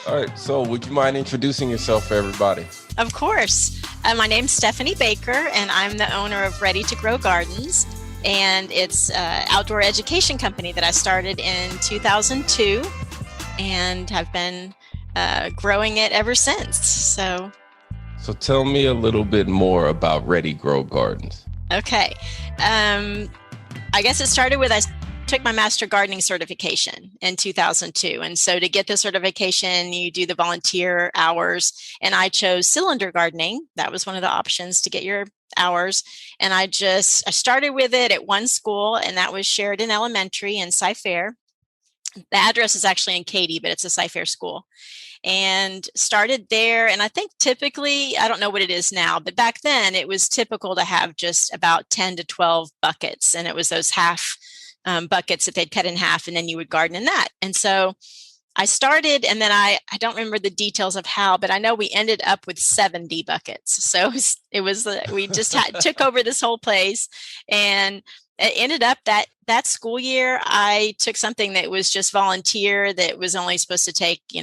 All right. So would you mind introducing yourself for everybody? Of course. My name's Stephanie Baker, and I'm the owner of Ready to Grow Gardens. And it's an outdoor education company that I started in 2002 and have been growing it ever since. So tell me a little bit more about Ready Grow Gardens. Okay. I guess it started with I took my master gardening certification in 2002. And so to get the certification, you do the volunteer hours. And I chose cylinder gardening. That was one of the options to get your hours. And I started with it at one school, and that was Sheridan Elementary in Cy-Fair. The address is actually in Katy, but it's a Cy-Fair school. And started there. And I think typically, I don't know what it is now, but back then it was typical to have just about 10 to 12 buckets. And it was those half buckets that they'd cut in half, and then you would garden in that. And so I started, and then I don't remember the details of how, but I know we ended up with 70 buckets. So it was we just took over this whole place, and it ended up that school year, I took something that was just volunteer that was only supposed to take, I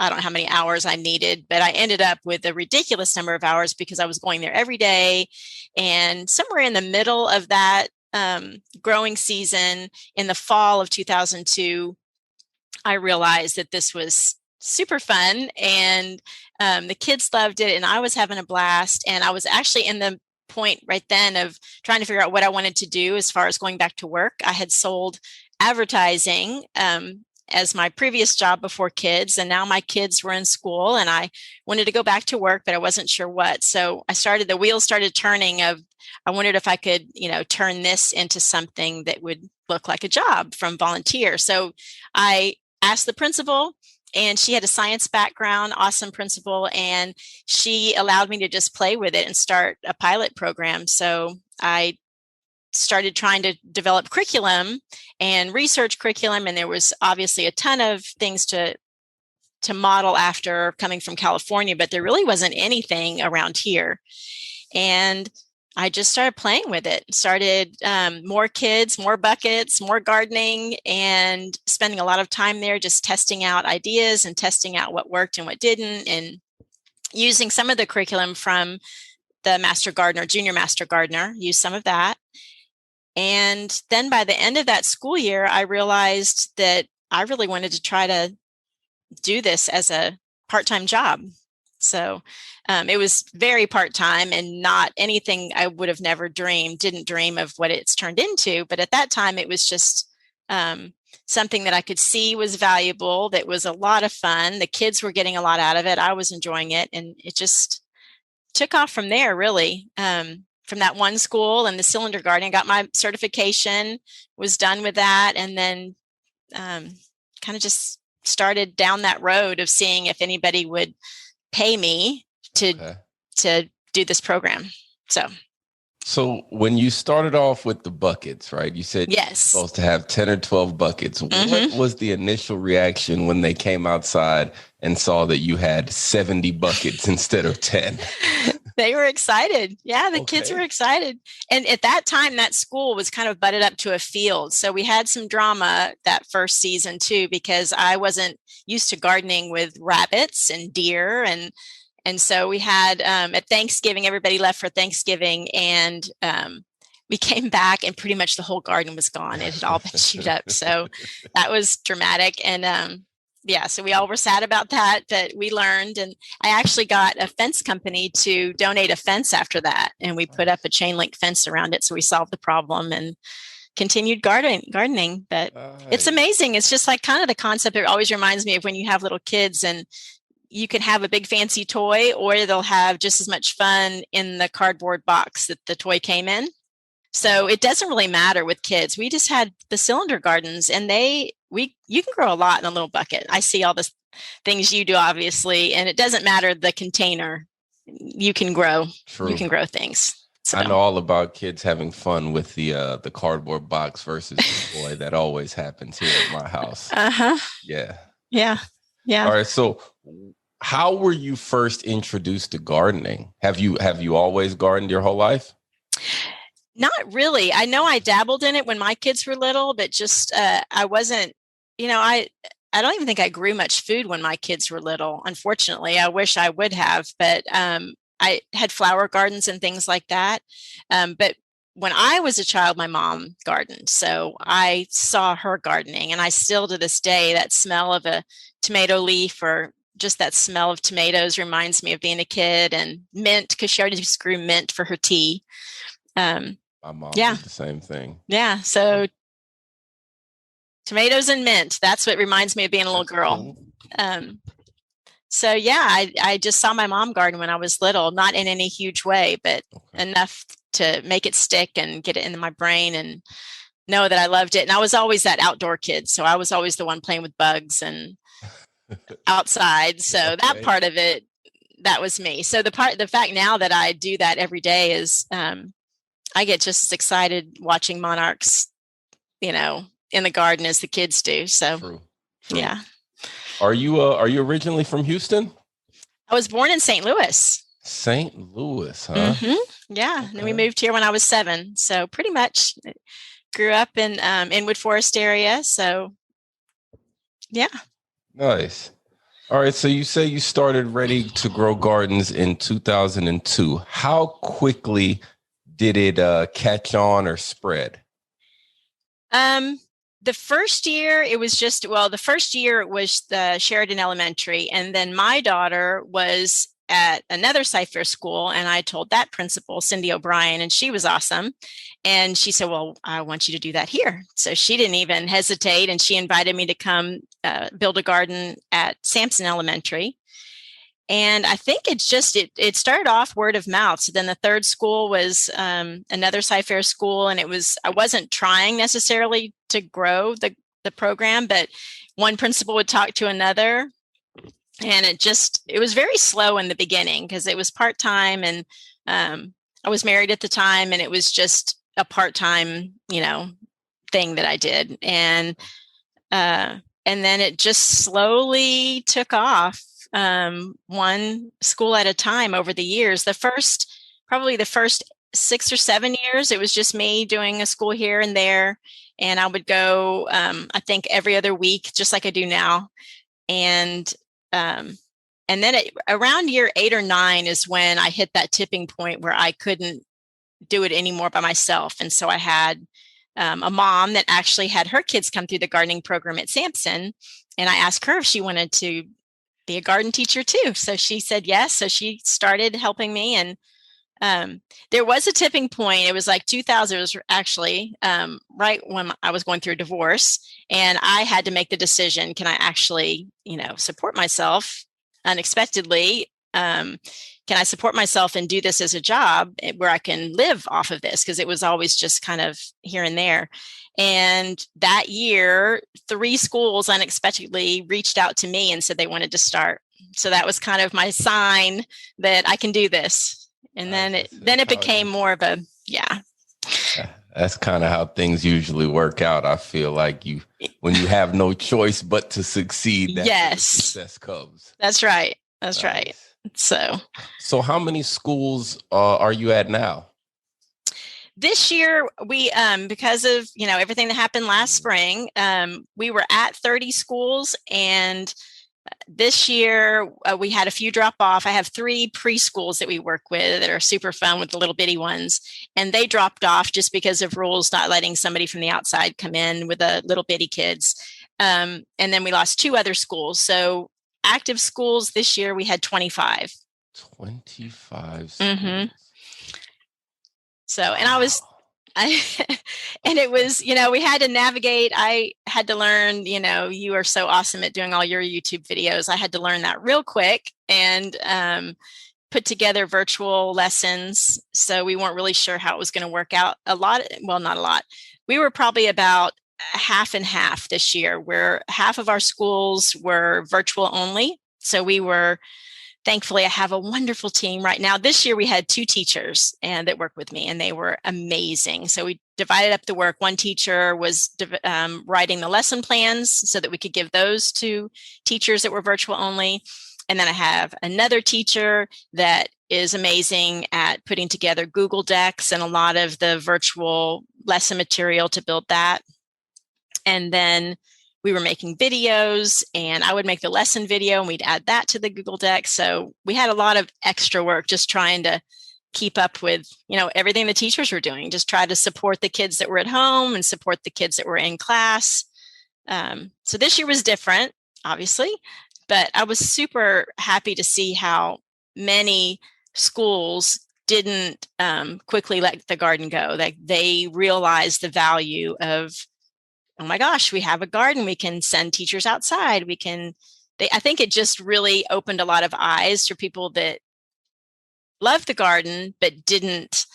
don't know how many hours I needed, but I ended up with a ridiculous number of hours because I was going there every day. And somewhere in the middle of that growing season in the fall of 2002, I realized that this was super fun, and the kids loved it, and I was having a blast. And I was actually in the point right then of trying to figure out what I wanted to do as far as going back to work. I had sold advertising as my previous job before kids, and now my kids were in school, and I wanted to go back to work, but I wasn't sure what. So the wheels started turning of, I wondered if I could, turn this into something that would look like a job from volunteer. So I asked the principal, and she had a science background, awesome principal, and she allowed me to just play with it and start a pilot program. So I started trying to develop curriculum and research curriculum. And there was obviously a ton of things to model after coming from California, but there really wasn't anything around here. And I just started playing with it, started more kids, more buckets, more gardening, and spending a lot of time there just testing out ideas and testing out what worked and what didn't, and using some of the curriculum from the Master Gardener, Junior Master Gardener, used some of that. And then by the end of that school year, I realized that I really wanted to try to do this as a part-time job. So it was very part-time and not anything I would have never didn't dream of what it's turned into. But at that time, it was just something that I could see was valuable, that was a lot of fun. The kids were getting a lot out of it. I was enjoying it. And it just took off from there, really. From that one school and the cylinder gardening, got my certification, was done with that. And then kind of just started down that road of seeing if anybody would pay me to do this program. So when you started off with the buckets, right? You said yes, you're supposed to have 10 or 12 buckets. Mm-hmm. What was the initial reaction when they came outside and saw that you had 70 buckets instead of 10? They were excited. Yeah, the kids were excited. And at that time, that school was kind of butted up to a field. So we had some drama that first season too, because I wasn't used to gardening with rabbits and deer. And so we had at Thanksgiving, everybody left for Thanksgiving, and we came back and pretty much the whole garden was gone. It had all been chewed up. So that was dramatic. And so we all were sad about that, but we learned. And I actually got a fence company to donate a fence after that. And we put up a chain link fence around it. So we solved the problem and continued gardening. But it's amazing. It's just like kind of the concept. It always reminds me of when you have little kids and you can have a big fancy toy, or they'll have just as much fun in the cardboard box that the toy came in. So it doesn't really matter with kids. We just had the cylinder gardens, and you can grow a lot in a little bucket. I see all the things you do, obviously, and it doesn't matter the container. You can grow. True. You can grow things. So. I know all about kids having fun with the cardboard box versus the toy. That always happens here at my house. Yeah. Yeah. All right. So, how were you first introduced to gardening? Have you always gardened your whole life? Not really. I know I dabbled in it when my kids were little, but just I wasn't. I don't even think I grew much food when my kids were little. Unfortunately, I wish I would have, but I had flower gardens and things like that. But when I was a child, my mom gardened. So I saw her gardening, and I still to this day, that smell of a tomato leaf or just that smell of tomatoes reminds me of being a kid, and mint, because she already just grew mint for her tea. My mom Yeah. did the same thing. Yeah. So tomatoes and mint, that's what reminds me of being a little girl. Cool. So yeah, I just saw my mom garden when I was little, not in any huge way, but enough to make it stick and get it into my brain and know that I loved it. And I was always that outdoor kid. So I was always the one playing with bugs and outside. So that part of it, that was me. So the fact now that I do that every day is I get just as excited watching monarchs, in the garden as the kids do. So True. Yeah. Are you originally from Houston? I was born in St. Louis. St. Louis, huh? Mm-hmm. Yeah. And we moved here when I was 7. So pretty much grew up in Inwood Forest area. So yeah. Nice. All right. So you say you started Ready to Grow Gardens in 2002. How quickly did it catch on or spread? The first year it was the first year it was the Sheridan Elementary. And then my daughter was at another Sci-Fair school. And I told that principal, Cindy O'Brien, and she was awesome. And she said, well, I want you to do that here. So she didn't even hesitate. And she invited me to come build a garden at Sampson Elementary. And I think it started off word of mouth. So then the third school was another Sci-Fair school. And I wasn't trying necessarily to grow the program, but one principal would talk to another. And it was very slow in the beginning because it was part-time, and I was married at the time, and it was just a part-time, thing that I did. And then it just slowly took off. One school at a time over the years. Probably the first 6 or 7 years, it was just me doing a school here and there. And I would go, I think every other week, just like I do now. And then around year 8 or 9 is when I hit that tipping point where I couldn't do it anymore by myself. And so I had a mom that actually had her kids come through the gardening program at Sampson. And I asked her if she wanted to be a garden teacher too. So she said yes. So she started helping me. And there was a tipping point. It was like 2000. It was actually right when I was going through a divorce. And I had to make the decision, can I actually, support myself unexpectedly? Can I support myself and do this as a job where I can live off of this? Because it was always just kind of here and there. And that year, 3 schools unexpectedly reached out to me and said they wanted to start. So that was kind of my sign that I can do this. And then it became more of a, yeah. That's kind of how things usually work out. I feel like when you have no choice but to succeed, that's yes, where success comes. That's right. That's right. So how many schools are you at now? This year, we, because of, everything that happened last spring, we were at 30 schools. And this year, we had a few drop off. I have 3 preschools that we work with that are super fun with the little bitty ones. And they dropped off just because of rules not letting somebody from the outside come in with the little bitty kids. And then we lost 2 other schools. So active schools this year, we had 25. 25 schools. Mm-hmm. So, and and it was, we had to navigate. I had to learn, you are so awesome at doing all your YouTube videos. I had to learn that real quick and put together virtual lessons. So we weren't really sure how it was going to work out. Not a lot. We were probably about half and half this year, where half of our schools were virtual only. So thankfully, I have a wonderful team right now. This year, we had 2 teachers that work with me, and they were amazing. So we divided up the work. One teacher was writing the lesson plans so that we could give those to teachers that were virtual only. And then I have another teacher that is amazing at putting together Google Docs and a lot of the virtual lesson material to build that. And then we were making videos, and I would make the lesson video and we'd add that to the Google Doc. So we had a lot of extra work just trying to keep up with, everything the teachers were doing, just try to support the kids that were at home and support the kids that were in class. So this year was different, obviously, but I was super happy to see how many schools didn't quickly let the garden go. Like they realized the value of, oh my gosh, we have a garden. We can send teachers outside. I think it just really opened a lot of eyes for people that loved the garden, but didn't,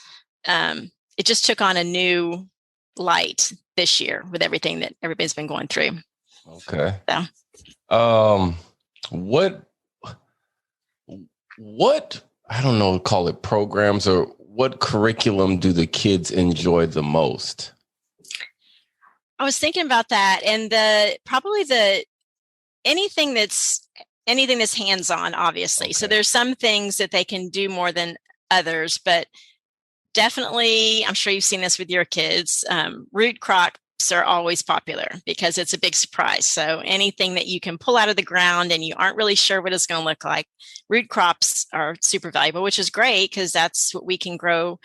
it just took on a new light this year with everything that everybody's been going through. Okay. So. What, I don't know, call it programs, or what curriculum do the kids enjoy the most? I was thinking about that, and anything that's hands-on, obviously. Okay. So there's some things that they can do more than others, but definitely, I'm sure you've seen this with your kids. Root crops are always popular because it's a big surprise. So anything that you can pull out of the ground and you aren't really sure what it's going to look like, root crops are super valuable, which is great because that's what we can grow,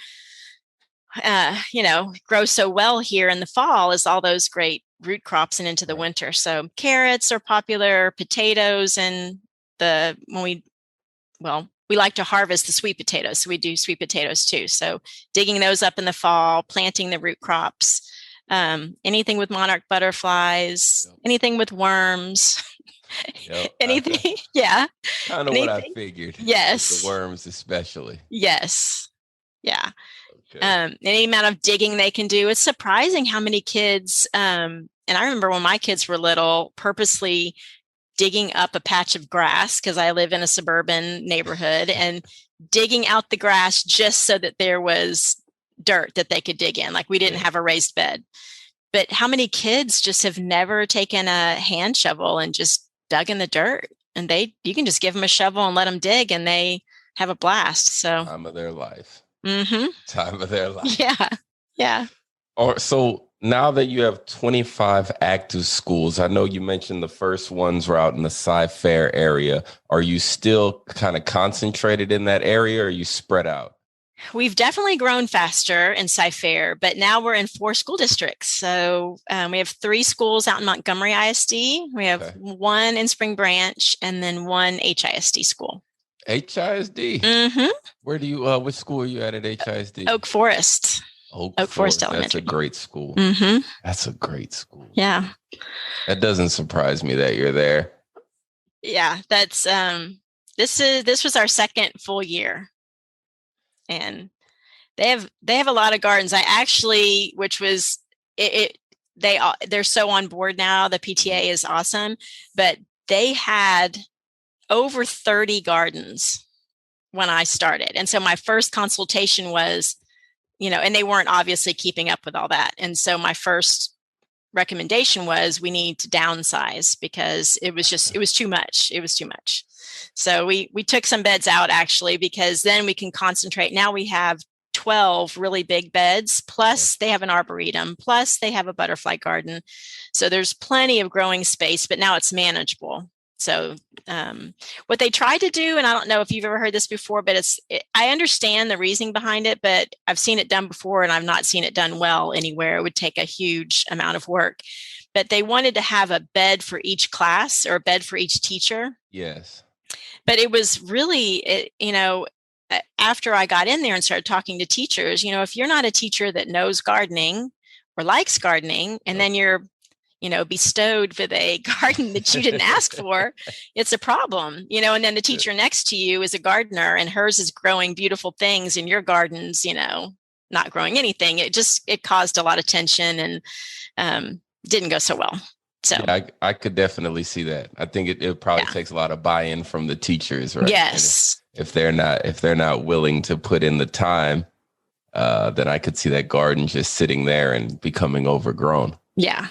grow so well here in the fall, is all those great root crops and into the winter. So carrots are popular, potatoes, and we like to harvest the sweet potatoes. So we do sweet potatoes too. So digging those up in the fall, planting the root crops, anything with monarch butterflies, anything with worms, anything. Yeah. Kind of what I figured. Yes. The worms, especially. Yes. Yeah. Okay. Any amount of digging they can do. It's surprising how many kids, and I remember when my kids were little, purposely digging up a patch of grass, because I live in a suburban neighborhood, and digging out the grass just so that there was dirt that they could dig in. Like we didn't have a raised bed. But how many kids just have never taken a hand shovel and just dug in the dirt? And you can just give them a shovel and let them dig, and they have a blast. So time of their life. Mm-hmm. Time of their life. Yeah. Yeah. So now that you have 25 active schools, I know you mentioned the first ones were out in the Sci-Fair area. Are you still kind of concentrated in that area, or are you spread out? We've definitely grown faster in Sci-Fair, but now we're in 4 school districts. So we have 3 schools out in Montgomery ISD. We have 1 in Spring Branch, and then 1 HISD school. HISD? Mm-hmm. Where do you, which school are you at HISD? Oak Forest. Oak Forest Elementary. That's a great school. Mm-hmm. That's a great school. Yeah. That doesn't surprise me that you're there. Yeah, that's this was our second full year. And they have a lot of gardens. I actually, which was they're so on board now. The PTA is awesome, but they had over 30 gardens when I started. And so my first consultation was, and they weren't obviously keeping up with all that. And so my first recommendation was we need to downsize because it was too much. It was too much. So we took some beds out actually, because then we can concentrate. Now we have 12 really big beds, plus they have an arboretum, plus they have a butterfly garden. So there's plenty of growing space, but now it's manageable. So what they tried to do, and I don't know if you've ever heard this before, but I understand the reasoning behind it, but I've seen it done before and I've not seen it done well anywhere. It would take a huge amount of work. But they wanted to have a bed for each class or a bed for each teacher. Yes. But it was really, after I got in there and started talking to teachers, if you're not a teacher that knows gardening or likes gardening, and then you're bestowed with a garden that you didn't ask for, it's a problem, and then the teacher next to you is a gardener and hers is growing beautiful things and your garden's, not growing anything. It caused a lot of tension and didn't go so well. So yeah, I could definitely see that. I think it probably takes a lot of buy-in from the teachers, right? Yes. If they're not willing to put in the time, then I could see that garden just sitting there and becoming overgrown. Yeah.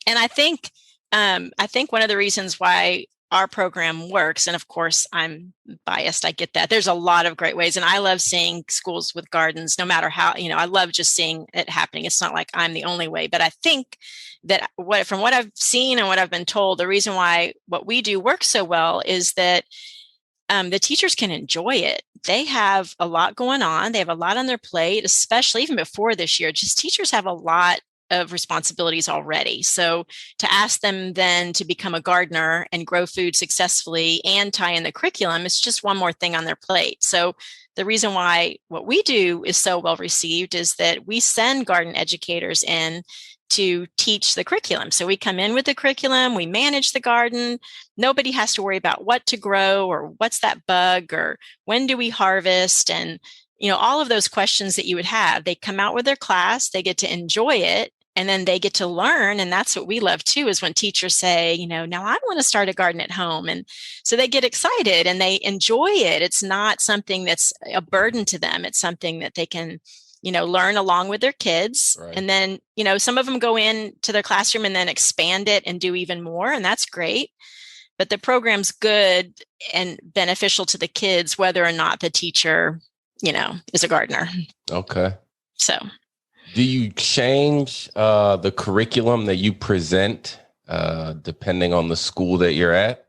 And I think one of the reasons why our program works. And of course, I'm biased. I get that. There's a lot of great ways. And I love seeing schools with gardens, no matter how, I love just seeing it happening. It's not like I'm the only way, but I think that from what I've seen and what I've been told, the reason why what we do works so well is that the teachers can enjoy it. They have a lot going on. They have a lot on their plate, especially even before this year. Just teachers have a lot of responsibilities already. So to ask them then to become a gardener and grow food successfully and tie in the curriculum, it's just one more thing on their plate. So the reason why what we do is so well received is that we send garden educators in to teach the curriculum. So we come in with the curriculum, we manage the garden. Nobody has to worry about what to grow or what's that bug or when do we harvest, and all of those questions that you would have. They come out with their class, they get to enjoy it, and then they get to learn. And that's what we love too, is when teachers say, now I want to start a garden at home. And so they get excited and they enjoy it. It's not something that's a burden to them. It's something that they can learn along with their kids. Right. And then, some of them go into their classroom and then expand it and do even more. And that's great. But the program's good and beneficial to the kids, whether or not the teacher, is a gardener. Okay. So do you change the curriculum that you present depending on the school that you're at?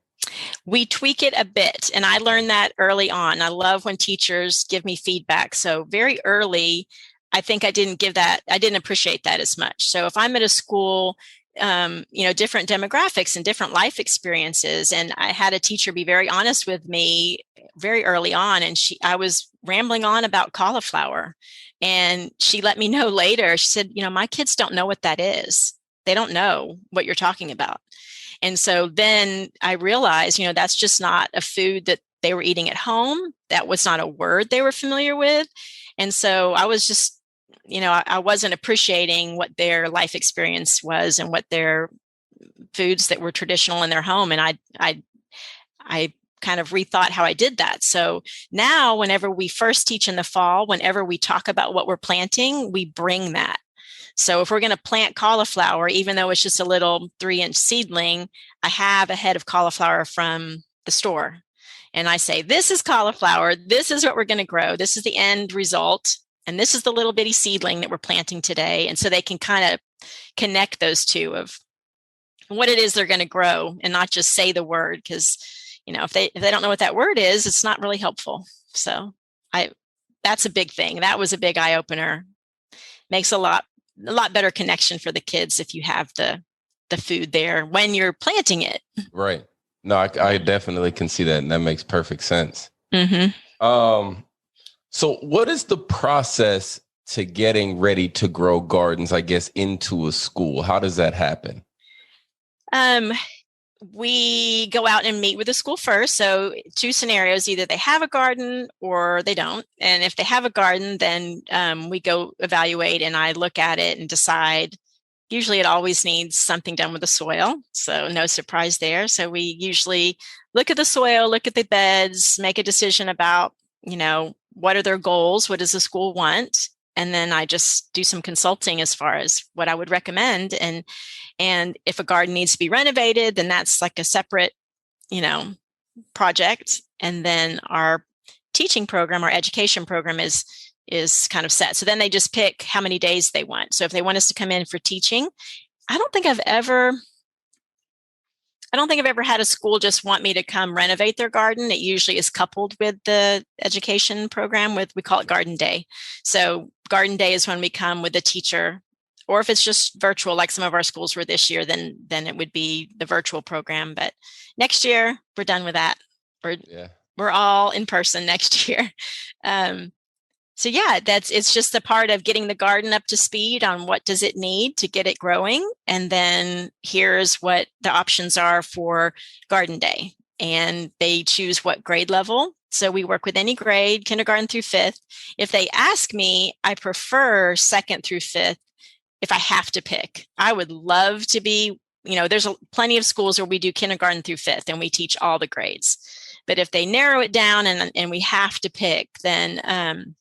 We tweak it a bit. And I learned that early on. I love when teachers give me feedback. So very early, I think I didn't appreciate that as much. So if I'm at a school, different demographics and different life experiences. And I had a teacher be very honest with me very early on. And I was rambling on about cauliflower. And she let me know later, she said, my kids don't know what that is. They don't know what you're talking about. And so then I realized, that's just not a food that they were eating at home. That was not a word they were familiar with. And so I was just, I wasn't appreciating what their life experience was and what their foods that were traditional in their home. And I kind of rethought how I did that. So now whenever we first teach in the fall, whenever we talk about what we're planting, we bring that. So if we're going to plant cauliflower, even though it's just a little 3-inch seedling, I have a head of cauliflower from the store. And I say, this is cauliflower. This is what we're going to grow. This is the end result. And this is the little bitty seedling that we're planting today. And so they can kind of connect those two of what it is they're going to grow and not just say the word. Because, if they don't know what that word is, it's not really helpful. So that's a big thing. That was a big eye opener. Makes a lot better connection for the kids if you have the food there when you're planting it. Right. No, I definitely can see that. And that makes perfect sense. Mm-hmm. So what is the process to getting ready to grow gardens, I guess, into a school? How does that happen? We go out and meet with the school first. So 2 scenarios, either they have a garden or they don't. And if they have a garden, then we go evaluate and I look at it and decide. Usually it always needs something done with the soil. So no surprise there. So we usually look at the soil, look at the beds, make a decision about, what are their goals? What does the school want? And then I just do some consulting as far as what I would recommend. And if a garden needs to be renovated, then that's like a separate, project. And then our teaching program, our education program is kind of set. So then they just pick how many days they want. So if they want us to come in for teaching, I don't think I've ever had a school just want me to come renovate their garden. It usually is coupled with the education program we call it Garden Day. So Garden Day is when we come with a teacher, or if it's just virtual, like some of our schools were this year, then it would be the virtual program. But next year we're done with that. We're all in person next year. So yeah, it's just a part of getting the garden up to speed on what does it need to get it growing. And then here's what the options are for Garden Day. And they choose what grade level. So we work with any grade, kindergarten through 5th. If they ask me, I prefer 2nd through 5th if I have to pick. I would love to be, there's plenty of schools where we do kindergarten through 5th and we teach all the grades. But if they narrow it down and we have to pick, then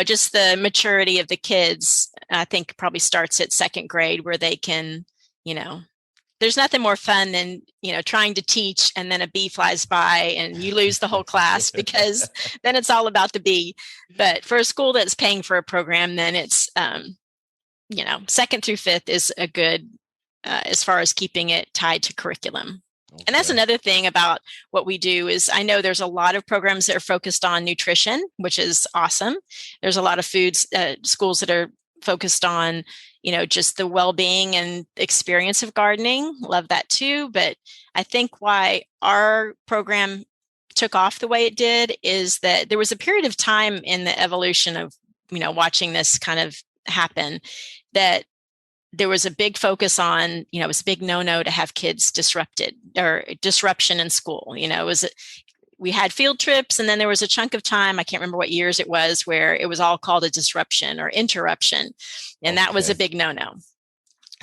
just the maturity of the kids, I think probably starts at 2nd grade where they can, there's nothing more fun than, trying to teach and then a bee flies by and you lose the whole class, because then it's all about the bee. But for a school that's paying for a program, then it's, second through fifth is a good, as far as keeping it tied to curriculum. Okay. And that's another thing about what we do is I know there's a lot of programs that are focused on nutrition, which is awesome. There's a lot of schools that are focused on, just the well-being and experience of gardening. Love that too. But I think why our program took off the way it did is that there was a period of time in the evolution of, watching this kind of happen, that there was a big focus on, it was a big no-no to have kids disrupted or disruption in school. We had field trips, and then there was a chunk of time, I can't remember what years it was, where it was all called a disruption or interruption. And that was a big no-no.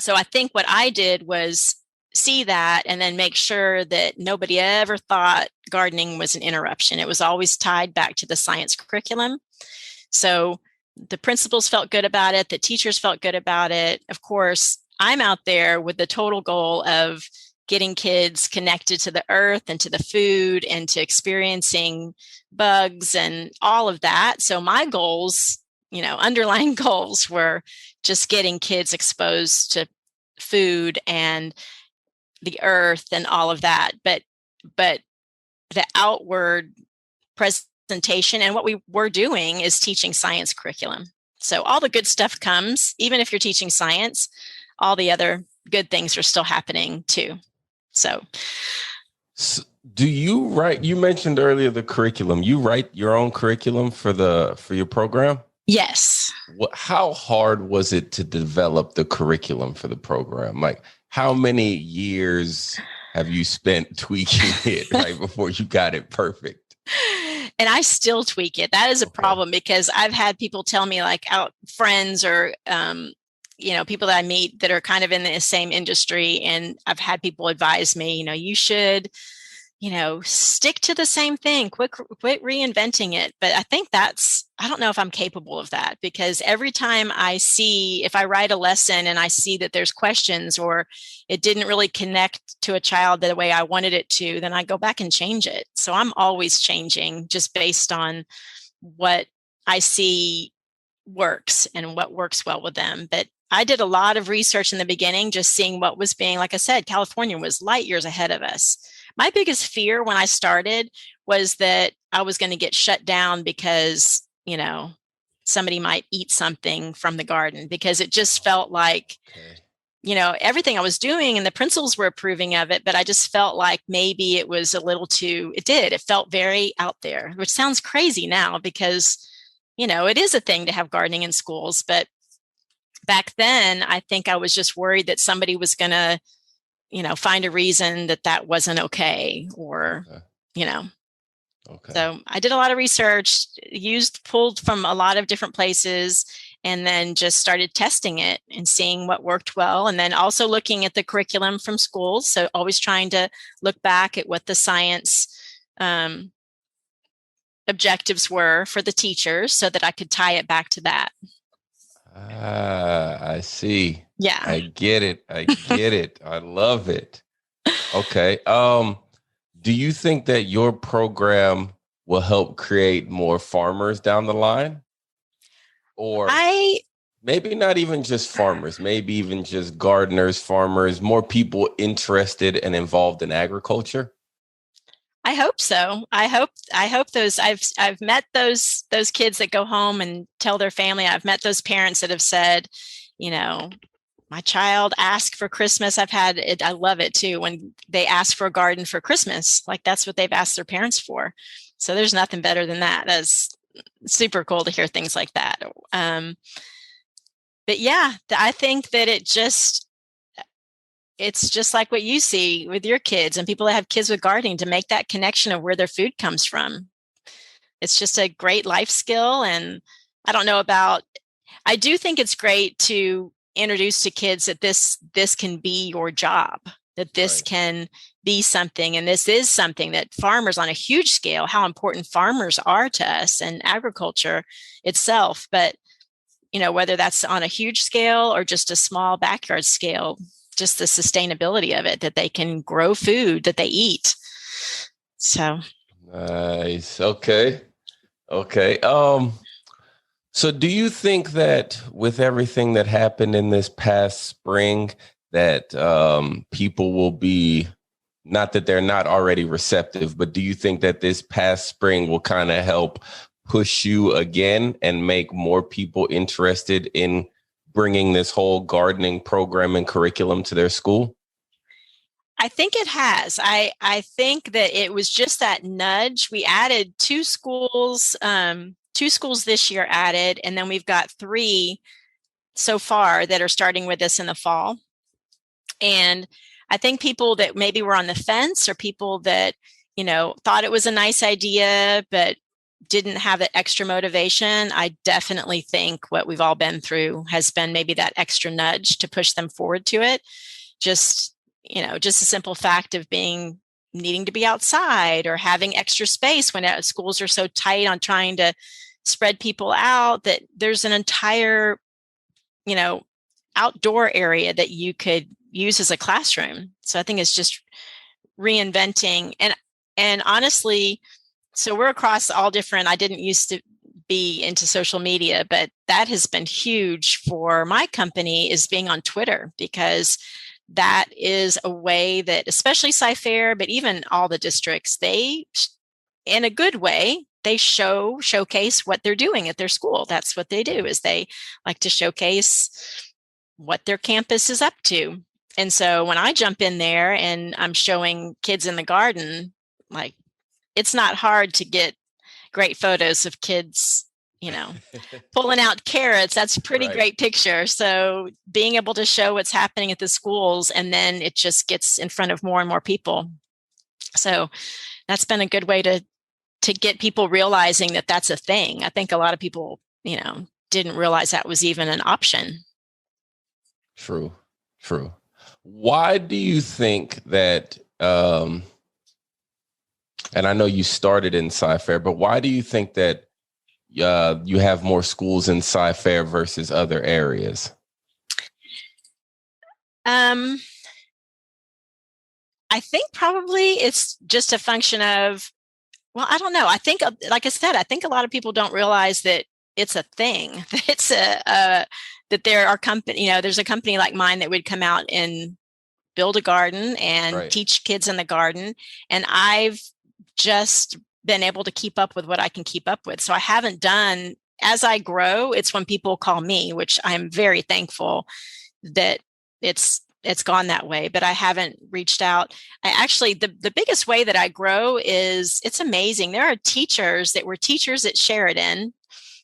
So I think what I did was see that and then make sure that nobody ever thought gardening was an interruption. It was always tied back to the science curriculum. So the principals felt good about it. The teachers felt good about it. Of course, I'm out there with the total goal of getting kids connected to the earth and to the food and to experiencing bugs and all of that. So my goals, underlying goals, were just getting kids exposed to food and the earth and all of that. But the outward presentation and what we were doing is teaching science curriculum. So all the good stuff comes, even if you're teaching science, all the other good things are still happening too. So do you write, you mentioned earlier the curriculum, you write your own curriculum for your program? Yes. How hard was it to develop the curriculum for the program? Like, how many years have you spent tweaking it right before you got it perfect? And I still tweak it. That is a problem, because I've had people tell me, like, friends or, people that I meet that are kind of in the same industry. And I've had people advise me, you should, stick to the same thing, quit reinventing it. But I think I don't know if I'm capable of that, because every time if I write a lesson and I see that there's questions or it didn't really connect to a child the way I wanted it to, then I go back and change it. So I'm always changing just based on what I see works and what works well with them. But I did a lot of research in the beginning, just seeing what was being, like I said, California was light years ahead of us. My biggest fear when I started was that I was going to get shut down because, somebody might eat something from the garden, because it just felt like, everything I was doing and the principals were approving of it, but I just felt like maybe it was a little too, it felt very out there, which sounds crazy now because, it is a thing to have gardening in schools. But back then, I think I was just worried that somebody was going to, find a reason that wasn't okay, or, Okay. So I did a lot of research, pulled from a lot of different places, and then just started testing it and seeing what worked well. And then also looking at the curriculum from schools. So always trying to look back at what the science objectives were for the teachers so that I could tie it back to that. I see. Yeah. I get it. I love it. Okay. Do you think that your program will help create more farmers down the line? Or maybe not even just farmers, maybe even just gardeners, farmers, more people interested and involved in agriculture? I hope so. I hope those I've met those kids that go home and tell their family. I've met those parents that have said, my child asked for Christmas. I've had it. I love it too, when they ask for a garden for Christmas, like that's what they've asked their parents for. So there's nothing better than that. That's super cool to hear things like that. But yeah, I think that it's just like what you see with your kids and people that have kids with gardening, to make that connection of where their food comes from. It's just a great life skill. And I do think it's great to introduce to kids that this can be your job, that this can be something. And this is something that farmers on a huge scale, how important farmers are to us and agriculture itself. But, whether that's on a huge scale or just a small backyard scale, just the sustainability of it, that they can grow food that they eat. So nice. Okay. Okay. So do you think that with everything that happened in this past spring, that people will be, not that they're not already receptive, but do you think that this past spring will kind of help push you again and make more people interested in bringing this whole gardening program and curriculum to their school? I think it has. I think that it was just that nudge. We added two schools this year added, and then we've got 3 so far that are starting with us in the fall. And I think people that maybe were on the fence, or people that, thought it was a nice idea, but didn't have the extra motivation, I definitely think what we've all been through has been maybe that extra nudge to push them forward to it. Just a simple fact of needing to be outside, or having extra space when schools are so tight on trying to spread people out, that there's an entire, outdoor area that you could use as a classroom. So I think it's just reinventing. And honestly, so we're across all different, I didn't used to be into social media, but that has been huge for my company, is being on Twitter, because that is a way that, especially Sci-Fair, but even all the districts, they, in a good way, they showcase what they're doing at their school. That's what they do, is they like to showcase what their campus is up to. And so when I jump in there and I'm showing kids in the garden, like, it's not hard to get great photos of kids, pulling out carrots. That's a pretty great picture. So being able to show what's happening at the schools, and then it just gets in front of more and more people. So that's been a good way to get people realizing that that's a thing. I think a lot of people, didn't realize that was even an option. True. Why do you think that, and I know you started in Sci-Fair, but why do you think that you have more schools in Sci-Fair versus other areas? I think probably it's just a function of, well, I don't know. I think, like I said, I think a lot of people don't realize that it's a thing. It's that there are there's a company like mine that would come out and build a garden and teach kids in the garden. And I've just been able to keep up with what I can keep up with. So I haven't done, as I grow, it's when people call me, which I'm very thankful that it's gone that way, but I haven't reached out. I actually, the biggest way that I grow is, it's amazing. There are teachers that were teachers at Sheridan.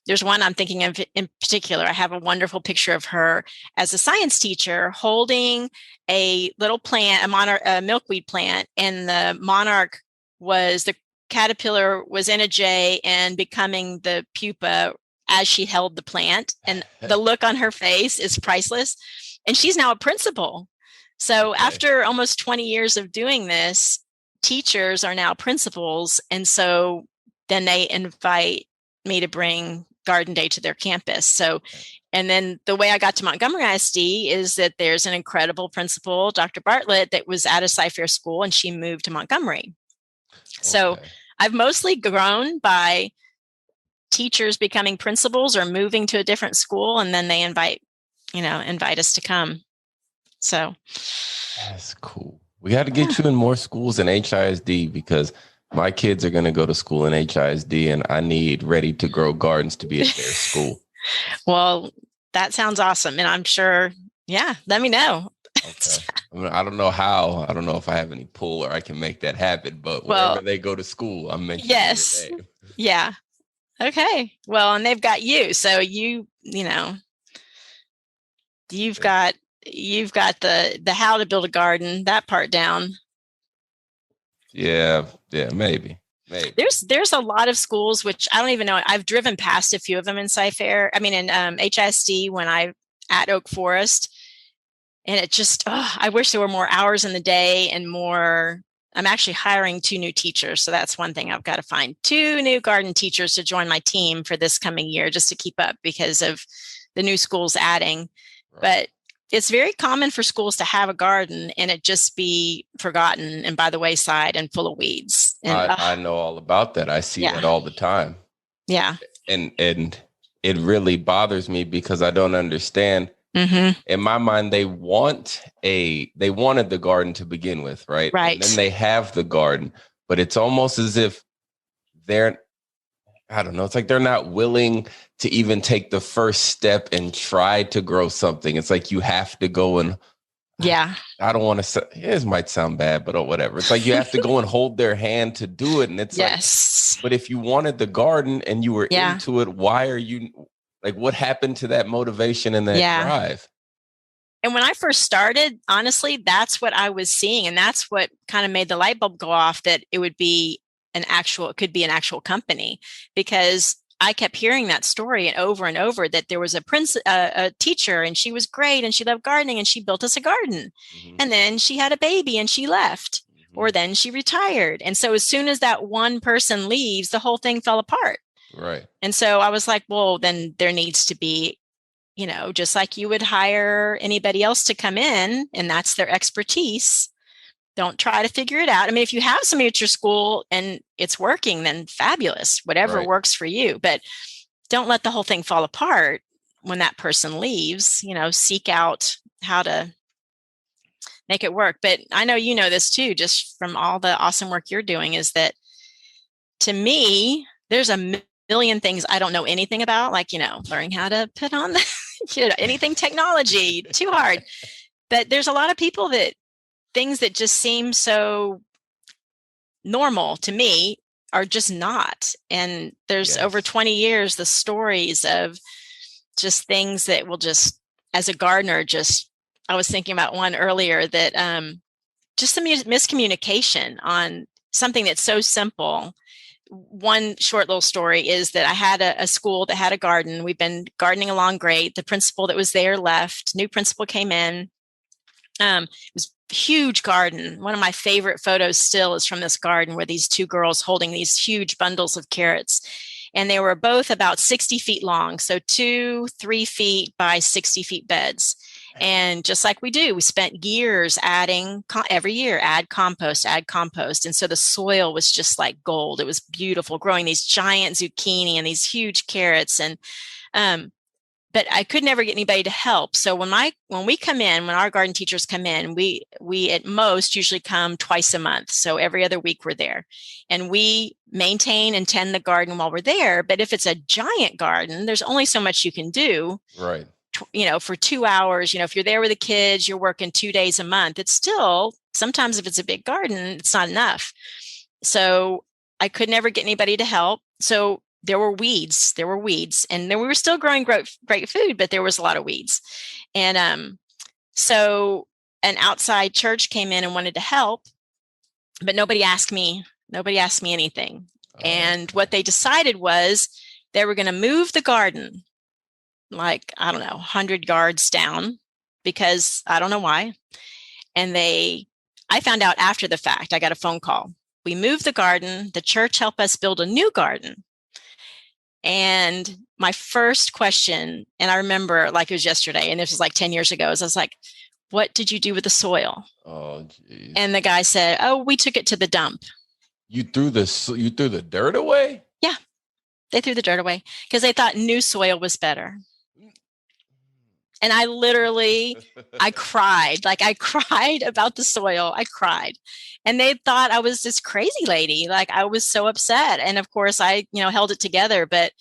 There's one I'm thinking of in particular. I have a wonderful picture of her as a science teacher holding a little plant, a milkweed plant, and the caterpillar was in a J and becoming the pupa as she held the plant. And the look on her face is priceless. And she's now a principal. So after almost 20 years of doing this, teachers are now principals. And so then they invite me to bring Garden Day to their campus. So, and then the way I got to Montgomery ISD is that there's an incredible principal, Dr. Bartlett, that was at a Sci-Fair school, and she moved to Montgomery. So I've mostly grown by teachers becoming principals or moving to a different school, and then they invite us to come. So that's cool. We got to get you in more schools in HISD, because my kids are going to go to school in HISD, and I need Ready to Grow Gardens to be at their school. Well, that sounds awesome. And I'm sure, let me know. Okay. I don't know how. I don't know if I have any pull or I can make that happen, but wherever they go to school, I'm mentioning your name. Yeah. Okay. Well, and they've got you. So you've got the how to build a garden, that part down. Yeah, maybe. There's a lot of schools, which I don't even know. I've driven past a few of them in Sci-Fair. I mean, in HISD when I at Oak Forest, and it just, I wish there were more hours in the day and more. I'm actually hiring 2 new teachers. So that's one thing. I've got to find 2 new garden teachers to join my team for this coming year, just to keep up because of the new schools adding. Right. But it's very common for schools to have a garden and it just be forgotten and by the wayside and full of weeds. And I know all about that. I see yeah, that all the time. yeah. And it really bothers me because I don't understand. Mm-hmm. In my mind, they wanted the garden to begin with, right? And then Right. they have the garden, but it's almost as if they're, I don't know, it's like they're not willing to even take the first step and try to grow something. It's like you have to go and, Yeah. I don't want to say, it might sound bad, but whatever. It's like you have to go and hold their hand to do it. And it's like, Yes. but if you wanted the garden and you were Yeah. into it, why are you, like, what happened to that motivation and that Yeah. drive? And when I first started, honestly, that's what I was seeing. And that's what kind of made the light bulb go off, that it could be an actual company, because I kept hearing that story and over, that there was a teacher, and she was great and she loved gardening and she built us a garden. Mm-hmm. And then she had a baby and she left, or then she retired. And so as soon as that one person leaves, the whole thing fell apart. Right. And so I was like, well, then there needs to be, just like you would hire anybody else to come in and that's their expertise. Don't try to figure it out. I mean, if you have somebody at your school and it's working, then fabulous, whatever works for you. But don't let the whole thing fall apart when that person leaves. Seek out how to make it work. But I know you know this too, just from all the awesome work you're doing, is that to me, there's a million things I don't know anything about, like, learning how to put on anything technology, too hard. But there's a lot of people that things that just seem so normal to me are just not. And there's over 20 years, the stories of just things that will just, as a gardener, I was thinking about one earlier that just some miscommunication on something that's so simple. One short little story is that I had a school that had a garden. We've been gardening along great. The principal that was there left. New principal came in. It was a huge garden. One of my favorite photos still is from this garden where these two girls holding these huge bundles of carrots. And they were both about 60 feet long. So 3 feet by 60 feet beds. And just like we do, we spent years every year, add compost. And so the soil was just like gold. It was beautiful, growing these giant zucchini and these huge carrots. And, but I could never get anybody to help. So when our garden teachers come in, we at most usually come twice a month. So every other week we're there, and we maintain and tend the garden while we're there. But if it's a giant garden, there's only so much you can do. Right. For 2 hours, if you're there with the kids, you're working 2 days a month. It's still, sometimes if it's a big garden, it's not enough. So I could never get anybody to help. So there were weeds, and then we were still growing great food, but there was a lot of weeds. And so an outside church came in and wanted to help, but nobody asked me anything. And what they decided was they were going to move the garden, like, I don't know, 100 yards down, because I don't know why. And I found out after the fact. I got a phone call. We moved the garden. The church helped us build a new garden. And my first question, and I remember like it was yesterday, and this was like 10 years ago, is I was like, what did you do with the soil? Oh, geez. And the guy said, oh, we took it to the dump. You threw the dirt away? Yeah, they threw the dirt away because they thought new soil was better. And I cried. Like, I cried about the soil. I cried. And they thought I was this crazy lady. Like, I was so upset. And of course I, held it together. But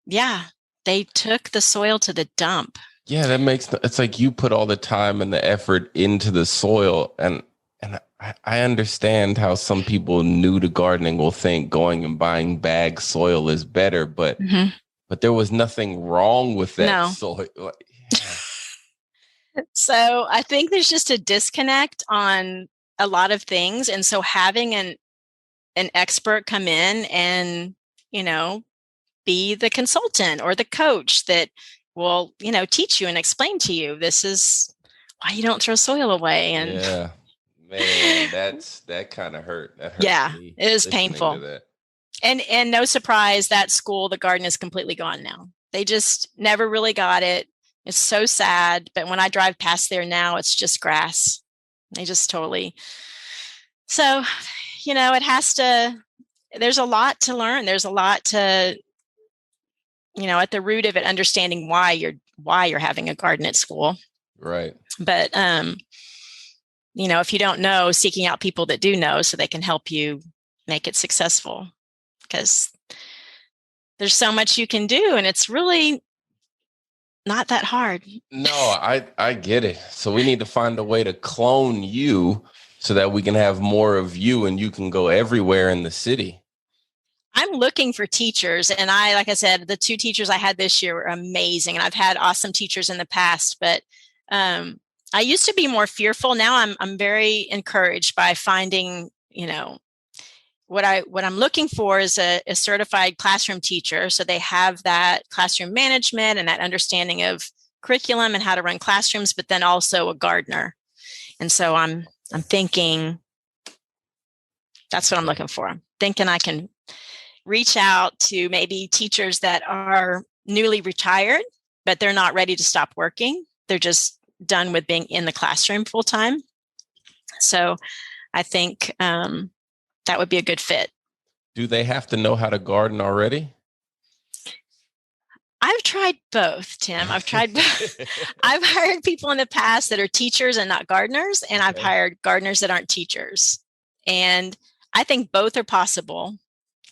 yeah, they took the soil to the dump. Yeah, it's like you put all the time and the effort into the soil. And I understand how some people new to gardening will think going and buying bag soil is better, but there was nothing wrong with that soil. So I think there's just a disconnect on a lot of things. And so having an expert come in and, be the consultant or the coach that will, teach you and explain to you, this is why you don't throw soil away. And yeah, man, that kind of hurt. That hurt. Yeah, it is painful. And no surprise, that school, the garden is completely gone now. They just never really got it. It's so sad. But when I drive past there now, it's just grass. They just totally. So, it has to, there's a lot to learn. There's a lot to, at the root of it, understanding why you're having a garden at school. Right. But, if you don't know, seeking out people that do know so they can help you make it successful, because there's so much you can do and it's really not that hard. No, I get it. So we need to find a way to clone you so that we can have more of you and you can go everywhere in the city. I'm looking for teachers. And like I said, the 2 teachers I had this year were amazing. And I've had awesome teachers in the past, but I used to be more fearful. Now I'm very encouraged by finding, what I'm looking for is a certified classroom teacher. So they have that classroom management and that understanding of curriculum and how to run classrooms, but then also a gardener. And so I'm thinking that's what I'm looking for. I'm thinking I can reach out to maybe teachers that are newly retired, but they're not ready to stop working. They're just done with being in the classroom full time. So I think that would be a good fit. Do they have to know how to garden already? I've tried both, Tim. I've tried both. I've hired people in the past that are teachers and not gardeners, and I've hired gardeners that aren't teachers. And I think both are possible.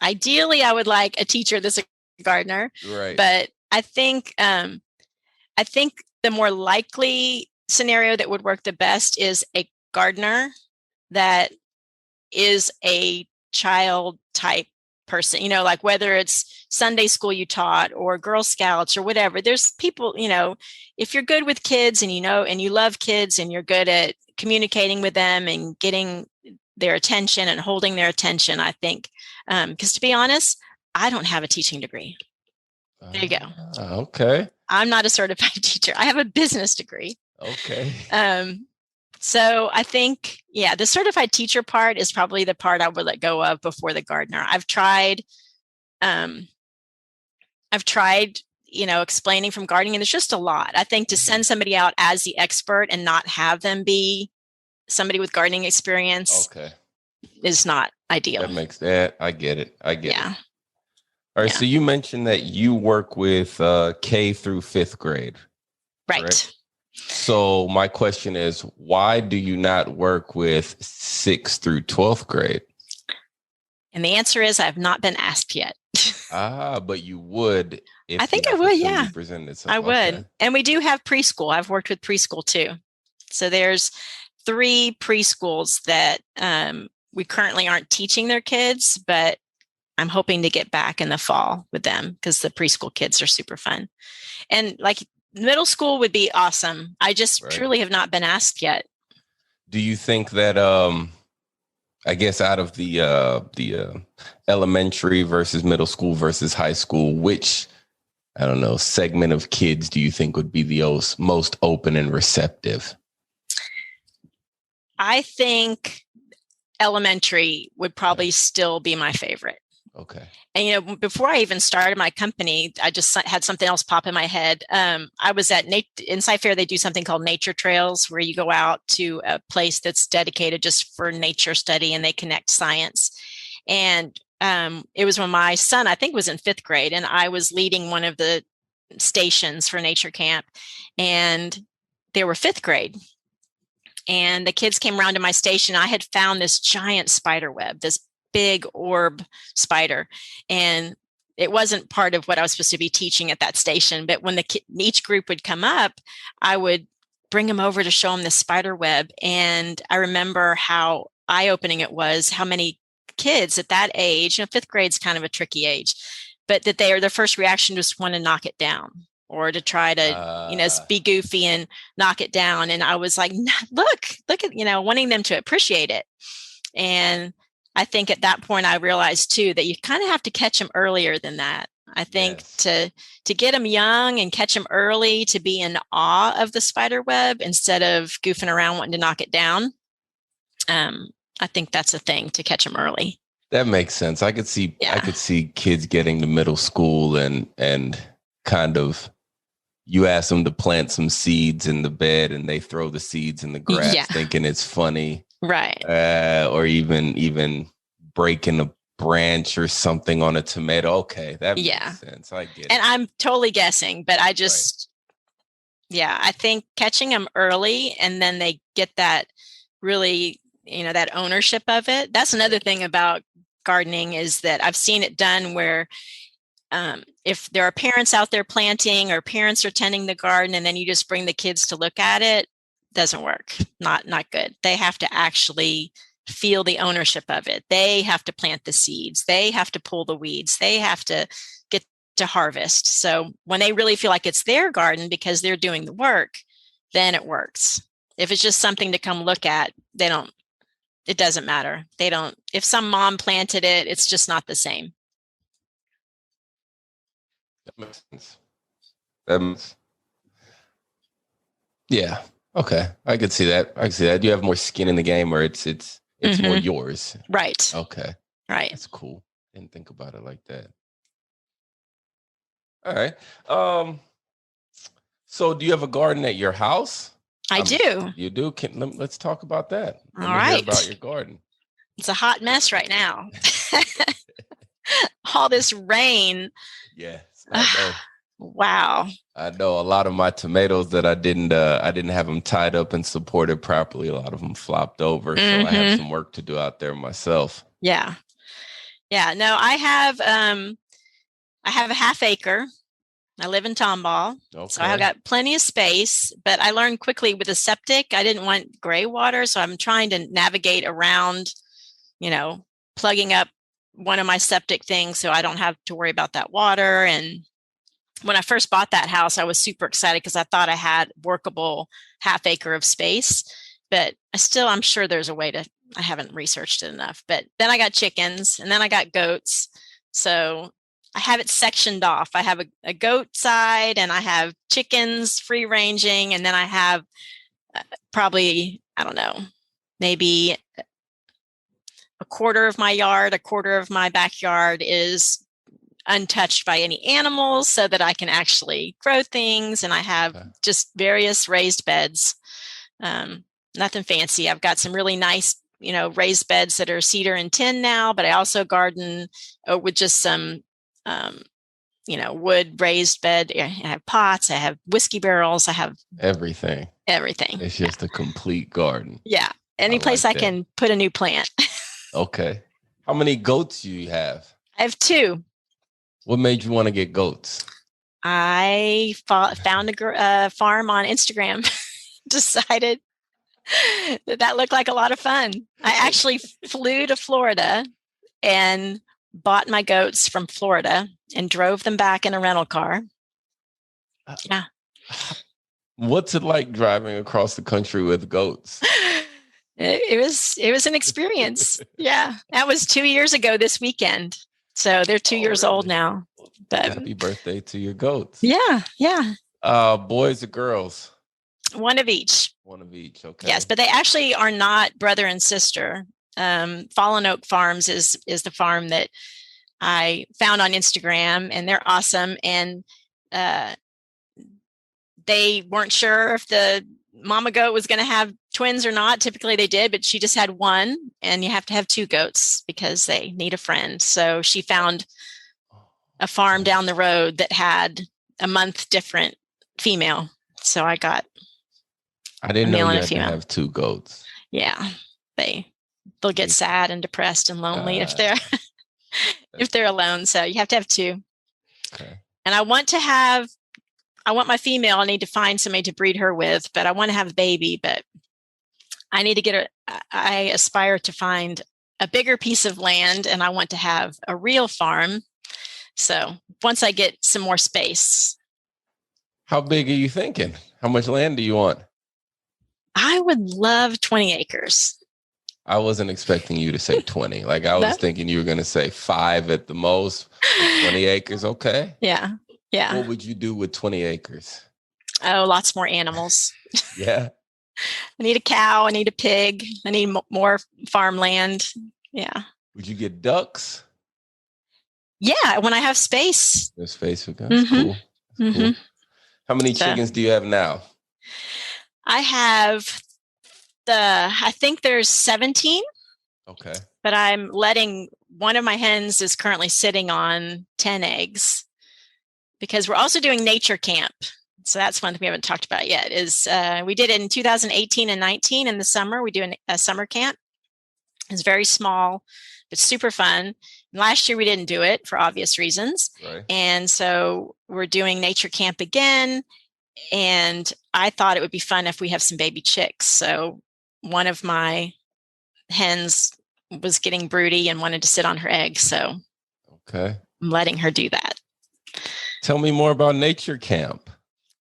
Ideally, I would like a teacher that's a gardener. Right. But I think the more likely scenario that would work the best is a gardener that is a child type person, like whether it's Sunday school you taught or Girl Scouts or whatever. There's people, if you're good with kids and and you love kids and you're good at communicating with them and getting their attention and holding their attention, I think, because to be honest, I don't have a teaching degree. There you go. Okay. I'm not a certified teacher. I have a business degree. Okay. So I think, the certified teacher part is probably the part I would let go of before the gardener. I've tried, explaining from gardening, and there's just a lot. I think to send somebody out as the expert and not have them be somebody with gardening experience is not ideal. That makes that. I get it. All right. Yeah. So you mentioned that you work with K through 5th grade. Right. Correct? So my question is, why do you not work with 6th through 12th grade? And the answer is I've not been asked yet. But you would. If I think I would. Yeah, I would. Okay. And we do have preschool. I've worked with preschool too. So there's 3 preschools that we currently aren't teaching their kids, but I'm hoping to get back in the fall with them because the preschool kids are super fun. And middle school would be awesome. I just truly have not been asked yet. Do you think that, I guess out of the elementary versus middle school versus high school, which, I don't know, segment of kids do you think would be the most open and receptive? I think elementary would probably still be my favorite. Okay. And, before I even started my company, I just had something else pop in my head. I was at in Sci-Fair, they do something called nature trails where you go out to a place that's dedicated just for nature study and they connect science. And it was when my son, I think was in 5th grade, and I was leading one of the stations for nature camp, and they were 5th grade. And the kids came around to my station. I had found this giant spider web, this big orb spider. And it wasn't part of what I was supposed to be teaching at that station. But when each group would come up, I would bring them over to show them the spider web. And I remember how eye-opening it was, how many kids at that age, 5th grade's kind of a tricky age, but that their first reaction was want to knock it down or to try to, be goofy and knock it down. And I was like, look at, wanting them to appreciate it. And I think at that point, I realized too, that you kind of have to catch them earlier than that. I think to get them young and catch them early, to be in awe of the spider web instead of goofing around wanting to knock it down. I think that's a thing, to catch them early. That makes sense. I could see kids getting to middle school and kind of you ask them to plant some seeds in the bed and they throw the seeds in the grass thinking it's funny. Right. Or even breaking a branch or something on a tomato. Okay, that makes sense. I get it. And I'm totally guessing, but I just, I think catching them early and then they get that really, that ownership of it. That's another thing about gardening is that I've seen it done where if there are parents out there planting or parents are tending the garden and then you just bring the kids to look at it, doesn't work. Not good. They have to actually feel the ownership of it. They have to plant the seeds. They have to pull the weeds. They have to get to harvest. So when they really feel like it's their garden because they're doing the work, then it works. If it's just something to come look at, it doesn't matter. If some mom planted it, it's just not the same. That makes sense. Yeah. Okay. I could see that. You have more skin in the game where it's more yours. Right. Okay. Right. That's cool. Didn't think about it like that. All right. So do you have a garden at your house? I do. You do? Let's talk about that. All right. Hear about your garden. It's a hot mess right now. All this rain. Yes. I know. Wow. I know a lot of my tomatoes that I didn't have them tied up and supported properly. A lot of them flopped over. So I have some work to do out there myself. Yeah. Yeah. No, I have a half acre. I live in Tomball. Okay. So I've got plenty of space, but I learned quickly with the septic, I didn't want gray water. So I'm trying to navigate around, plugging up one of my septic things so I don't have to worry about that water. And when I first bought that house, I was super excited because I thought I had workable half acre of space, but I'm sure there's a way I haven't researched it enough. But then I got chickens and then I got goats. So I have it sectioned off. I have a goat side and I have chickens free ranging. And then I have probably, I don't know, maybe a quarter of my backyard is untouched by any animals so that I can actually grow things. And I have just various raised beds. Nothing fancy. I've got some really nice, raised beds that are cedar and tin now, but I also garden with just some, wood raised bed. I have pots, I have whiskey barrels, I have everything. It's just a complete garden. Yeah. Any place I can put a new plant. Okay. How many goats do you have? I have 2. What made you want to get goats? I found a farm on Instagram, decided that looked like a lot of fun. I actually flew to Florida and bought my goats from Florida and drove them back in a rental car. Yeah. What's it like driving across the country with goats? It was an experience. Yeah. That was 2 years ago this weekend. So they're 2 years old now. But happy birthday to your goats. Yeah. Yeah. Boys or girls? One of each. Okay. Yes, but they actually are not brother and sister. Fallen Oak Farms is the farm that I found on Instagram, and they're awesome. And they weren't sure if the mama goat was going to have twins or not. Typically they did, but she just had one, and you have to have 2 goats because they need a friend. So she found a farm down the road that had a month different female. So I didn't know you had to have 2 goats. Yeah. They'll get sad and depressed and lonely if they're alone. So you have to have 2. Okay. And I want my female. I need to find somebody to breed her with, but I want to have a baby, but I need to I aspire to find a bigger piece of land, and I want to have a real farm. So once I get some more space. How big are you thinking? How much land do you want? I would love 20 acres. I wasn't expecting you to say 20. Like I was thinking you were going to say 5 at the most. 20 acres. Okay. Yeah. Yeah. What would you do with 20 acres? Oh, lots more animals. Yeah. I need a cow. I need a pig. I need more farmland. Yeah. Would you get ducks? Yeah. When I have space. There's space for ducks. Cool. Cool. How many So chickens do you have now? I have I think there's 17, Okay. but I'm letting one of my hens is currently sitting on 10 eggs because we're also doing nature camp. So that's one thing we haven't talked about yet is we did it in 2018 and 19 in the summer. We do a summer camp. It's very small, but super fun. Last year we didn't do it for obvious reasons. Right. And so we're doing nature camp again. And I thought it would be fun if we have some baby chicks. So one of my hens was getting broody and wanted to sit on her eggs. So okay, I'm letting her do that. Tell me more about nature camp.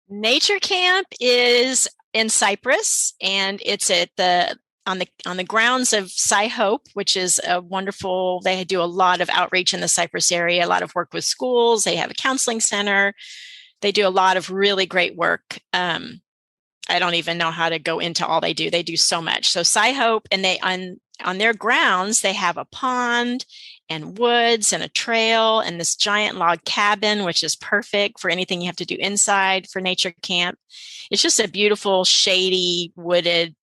Nature camp is in Cyprus, and it's at on the grounds of Sci-Hope, which is a wonderful. They do a lot of outreach in the Cyprus area, a lot of work with schools. They have a counseling center. They do a lot of really great work. I don't even know how to go into all they do. They do so much. So Sci-Hope, and they on their grounds, they have a pond and woods and a trail and this giant log cabin, which is perfect for anything you have to do inside for nature camp. It's just a beautiful, shady, wooded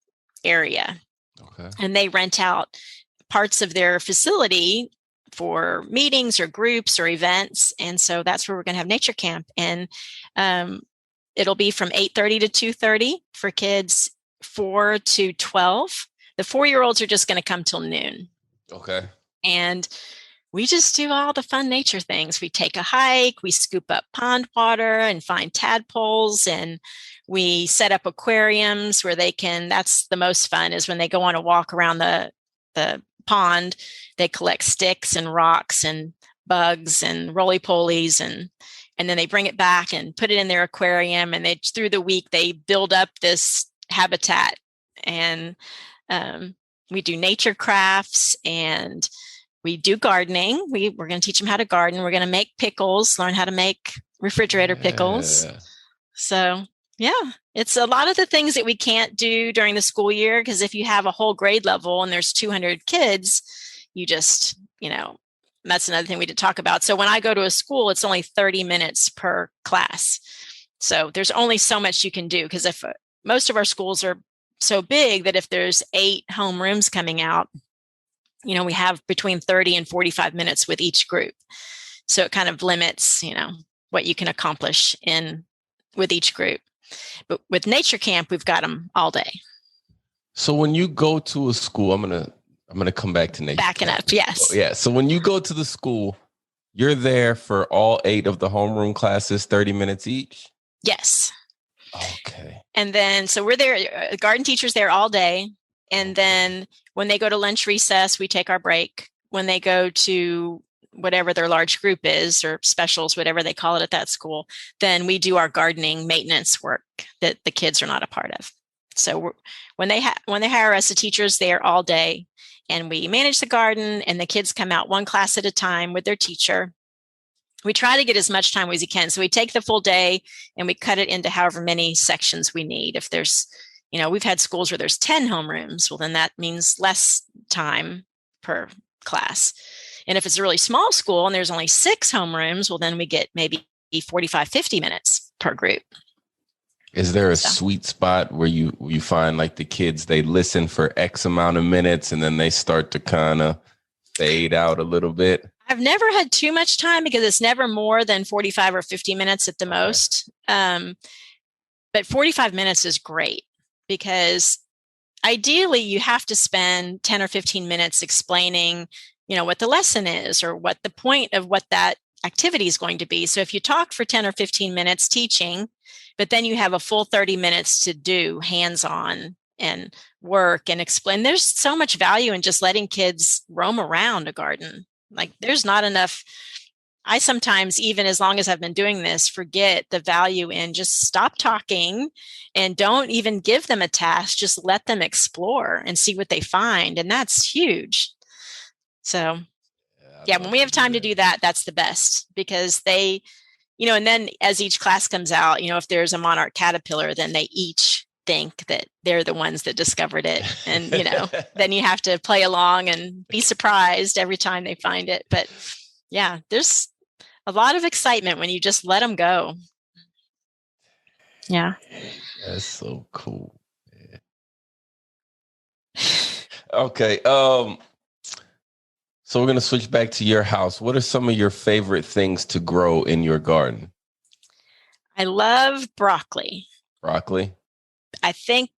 area. Okay. And they rent out parts of their facility for meetings or groups or events. And so that's where we're going to have nature camp. And it'll be from 8:30 to 2:30 for kids 4 to 12. The 4-year-olds are just going to come till noon. Okay. And we just do all the fun nature things. We take a hike, we scoop up pond water and find tadpoles, and we set up aquariums where they can, that's the most fun, is when they go on a walk around the pond, they collect sticks and rocks and bugs and roly-polies, and then they bring it back and put it in their aquarium, and they, through the week, they build up this habitat. And we do nature crafts, and we do gardening. We're going to teach them how to garden. We're going to make pickles, learn how to make refrigerator pickles. So yeah, it's a lot of the things that we can't do during the school year, because if you have a whole grade level and there's 200 kids, you just, that's another thing we did talk about. So when I go to a school, it's only 30 minutes per class. So there's only so much you can do, because if most of our schools are so big that if there's 8 homerooms coming out, we have between 30 and 45 minutes with each group. So it kind of limits, what you can accomplish with each group. But with nature camp, we've got them all day. So when you go to a school, I'm gonna come back to nature Backing camp. up, yes. Yeah. So when you go to the school, you're there for all 8 of the homeroom classes, 30 minutes each? Yes. Okay. And then, so we're there, garden teachers there all day. And then when they go to lunch recess, we take our break. When they go to whatever their large group is, or specials, whatever they call it at that school, then we do our gardening maintenance work that the kids are not a part of. So when they hire us, the teachers there all day, and we manage the garden, and the kids come out one class at a time with their teacher. We try to get as much time as we can. So we take the full day and we cut it into however many sections we need. If there's, we've had schools where there's 10 homerooms, well, then that means less time per class. And if it's a really small school and there's only 6 homerooms, well, then we get maybe 45, 50 minutes per group. Is there a sweet spot where you find like the kids, they listen for X amount of minutes and then they start to kind of fade out a little bit? I've never had too much time, because it's never more than 45 or 50 minutes at the most. But 45 minutes is great, because ideally you have to spend 10 or 15 minutes explaining, what the lesson is, or what the point of what that activity is going to be. So if you talk for 10 or 15 minutes teaching, but then you have a full 30 minutes to do hands-on and work and explain, there's so much value in just letting kids roam around a garden. Like, there's not enough. I sometimes, even as long as I've been doing this, forget the value in just stop talking and don't even give them a task. Just let them explore and see what they find. And that's huge. So yeah, when we have time to do that, that's the best, because they, and then as each class comes out, if there's a monarch caterpillar, then they each think that they're the ones that discovered it. And, then you have to play along and be surprised every time they find it. But yeah, there's a lot of excitement when you just let them go. Yeah. That's so cool. Yeah. Okay. So we're going to switch back to your house. What are some of your favorite things to grow in your garden? I love broccoli. Broccoli? I think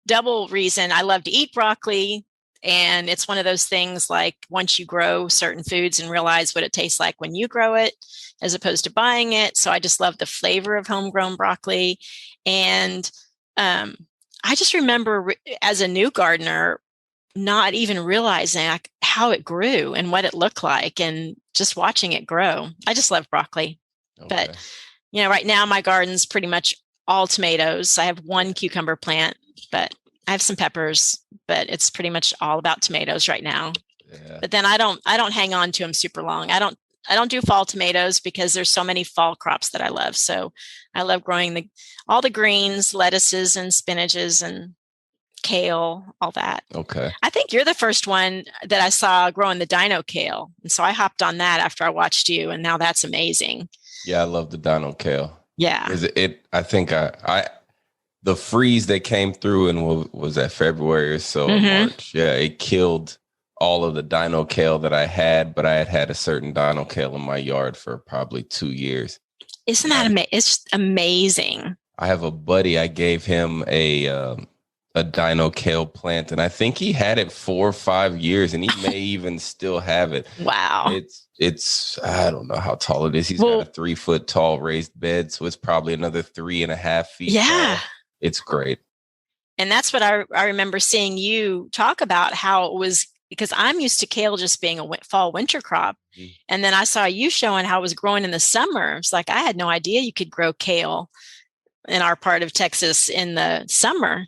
double reason I love to eat broccoli. And it's one of those things like once you grow certain foods and realize what it tastes like when you grow it, as opposed to buying it. So I just love the flavor of homegrown broccoli. And I just remember as a new gardener, not even realizing how it grew and what it looked like and just watching it grow. I just love broccoli. Okay. But, right now my garden's pretty much all tomatoes. I have one cucumber plant, but I have some peppers, but it's pretty much all about tomatoes right now. Yeah. But then I don't hang on to them super long. I don't do fall tomatoes because there's so many fall crops that I love. So I love growing all the greens, lettuces and spinaches and kale, all that. Okay. I think you're the first one that I saw growing the dino kale. And so I hopped on that after I watched you, and now that's amazing. Yeah, I love the dino kale. Yeah. I think the freeze that came through and was that February or so, March. Yeah, it killed all of the dino kale that I had, but I had a certain dino kale in my yard for probably 2 years. Isn't that amazing? It's just amazing. I have a buddy, I gave him a dino kale plant, and I think he had it 4 or 5 years, and he may even still have it. Wow. It's I don't know how tall it is. He's got a 3 foot tall raised bed, so it's probably another 3.5 feet. Yeah. Tall. It's great. And that's what I remember seeing you talk about, how it was, because I'm used to kale just being a fall winter crop. Mm-hmm. And then I saw you showing how it was growing in the summer. It's like, I had no idea you could grow kale in our part of Texas in the summer.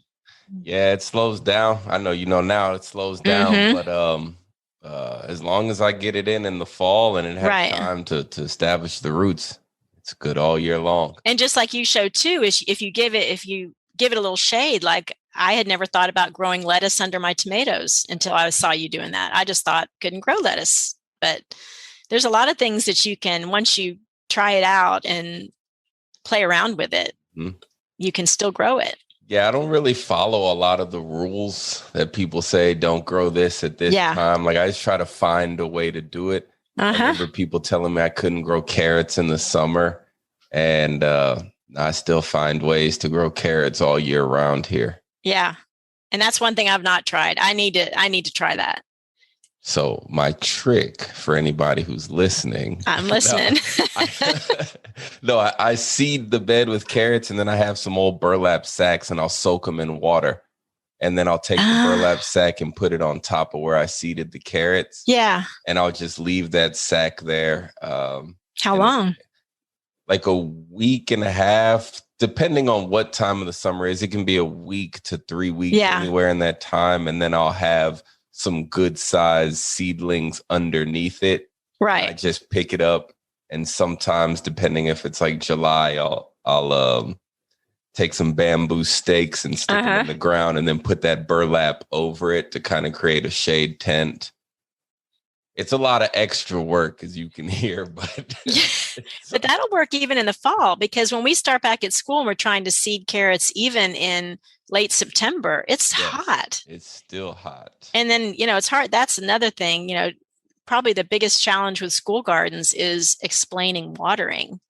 Yeah, it slows down. I know, now it slows down, but as long as I get it in the fall and it has time to establish the roots, it's good all year long. And just like you showed too, is if you give it a little shade, like I had never thought about growing lettuce under my tomatoes until I saw you doing that. I just thought couldn't grow lettuce, but there's a lot of things that you can, once you try it out and play around with it, you can still grow it. Yeah, I don't really follow a lot of the rules that people say don't grow this at this time. Like I just try to find a way to do it. I remember people telling me I couldn't grow carrots in the summer, and I still find ways to grow carrots all year round here. Yeah, and that's one thing I've not tried. I need to try that. So my trick for anybody who's listening. I'm listening. I seed the bed with carrots, and then I have some old burlap sacks, and I'll soak them in water. And then I'll take the burlap sack and put it on top of where I seeded the carrots. Yeah. And I'll just leave that sack there. How long? Like a week and a half, depending on what time of the summer is. It can be a week to 3 weeks, anywhere in that time. And then I'll have some good sized seedlings underneath it. Right. I just pick it up, and sometimes, depending if it's like July, I'll take some bamboo stakes and stick them in the ground, and then put that burlap over it to kind of create a shade tent. It's a lot of extra work, as you can hear, but but that'll work even in the fall, because when we start back at school and we're trying to seed carrots, even in late September, it's hot. It's still hot. And then, it's hard. That's another thing, probably the biggest challenge with school gardens is explaining watering.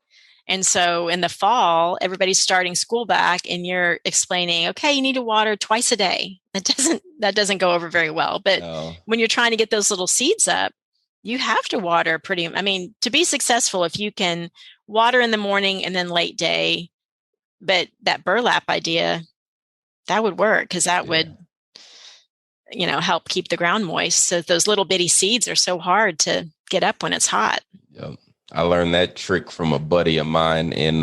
And so in the fall, everybody's starting school back, and you're explaining, okay, you need to water twice a day. That doesn't go over very well. But when you're trying to get those little seeds up, you have to water to be successful, if you can water in the morning and then late day. But that burlap idea, that would work, because that would, help keep the ground moist. So those little bitty seeds are so hard to get up when it's hot. Yep. I learned that trick from a buddy of mine in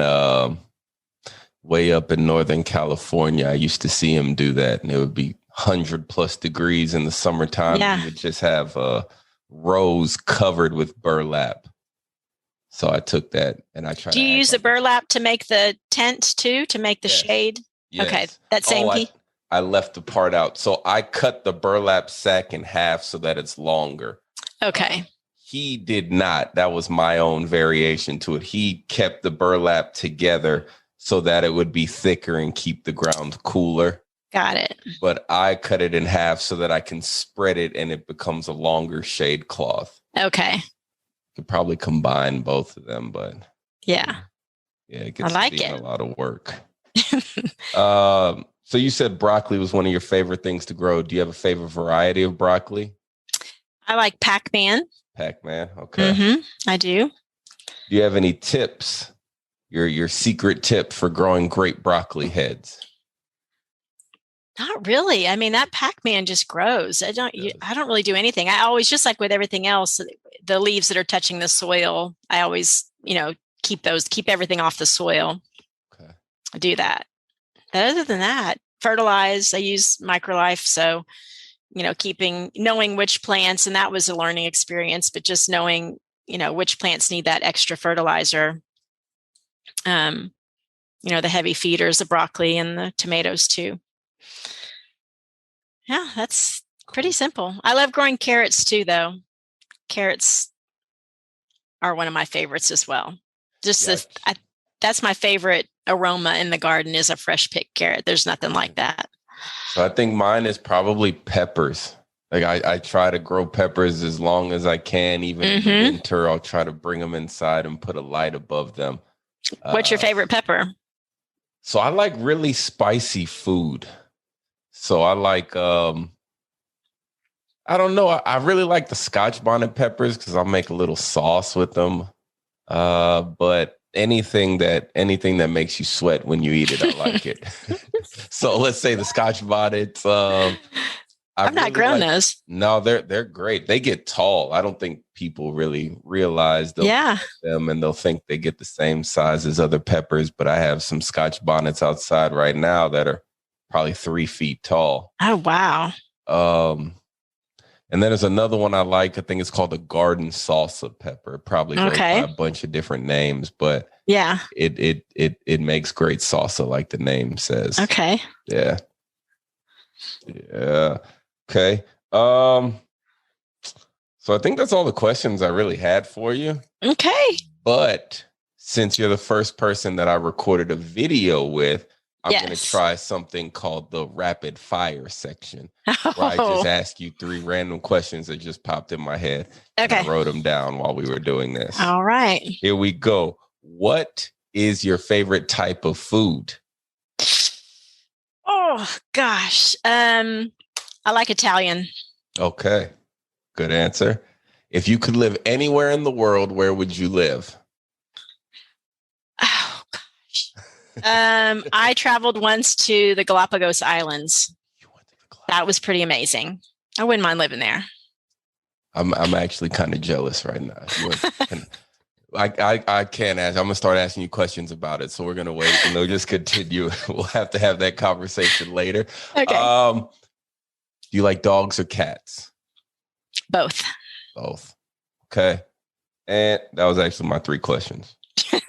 way up in Northern California. I used to see him do that, and it would be 100+ degrees in the summertime. Yeah. He would just have rows covered with burlap. So I took that and I tried. Do you use the burlap to make the tent too, to make the shade? Yes. Okay, that same key. I left the part out. So I cut the burlap sack in half so that it's longer. Okay. He did not. That was my own variation to it. He kept the burlap together so that it would be thicker and keep the ground cooler. Got it. But I cut it in half so that I can spread it and it becomes a longer shade cloth. Okay. Could probably combine both of them, but yeah, it gets to be it. A lot of work. So you said broccoli was one of your favorite things to grow. Do you have a favorite variety of broccoli? I like Pac-Man. Pac-Man, okay. Mm-hmm, I do. Do you have any tips? Your secret tip for growing great broccoli heads? Not really. I mean, that Pac-Man just grows. I don't really do anything. I always, just like with everything else, the leaves that are touching the soil, I always, keep everything off the soil. Okay. I do that. But other than that, fertilize, I use Microlife. So, knowing which plants, and that was a learning experience, but just knowing, which plants need that extra fertilizer. The heavy feeders, the broccoli and the tomatoes too. Yeah, that's pretty simple. I love growing carrots too, though. Carrots are one of my favorites as well. That's my favorite aroma in the garden is a fresh picked carrot. There's nothing like that. So I think mine is probably peppers. Like I try to grow peppers as long as I can. Even in the winter, I'll try to bring them inside and put a light above them. What's your favorite pepper? So I like really spicy food. So I like, I don't know. I really like the Scotch bonnet peppers because I'll make a little sauce with them. But anything that makes you sweat when you eat it, I like it. So let's say the Scotch bonnets. I've not grown those. No, they're great. They get tall. I don't think people really realize them, and they'll think they get the same size as other peppers. But I have some Scotch bonnets outside right now that are probably 3 feet tall. Oh, wow. And then there's another one I like. I think it's called the garden salsa pepper. It probably goes by a bunch of different names, but it makes great salsa, like the name says. Okay. Yeah. Okay. So I think that's all the questions I really had for you. Okay. But since you're the first person that I recorded a video with, I'm going to try something called the rapid fire section, where I just ask you 3 random questions that just popped in my head. Okay. And I wrote them down while we were doing this. All right. Here we go. What is your favorite type of food? Oh, gosh. I like Italian. Okay. Good answer. If you could live anywhere in the world, where would you live? Oh, gosh. I traveled once to the Galapagos Islands. That was pretty amazing. I wouldn't mind living there. I'm actually kind of jealous right now. I can't ask. I'm going to start asking you questions about it. So we're going to wait and they'll just continue. We'll have to have that conversation later. Okay. Do you like dogs or cats? Both. Okay. And that was actually my 3 questions. I'm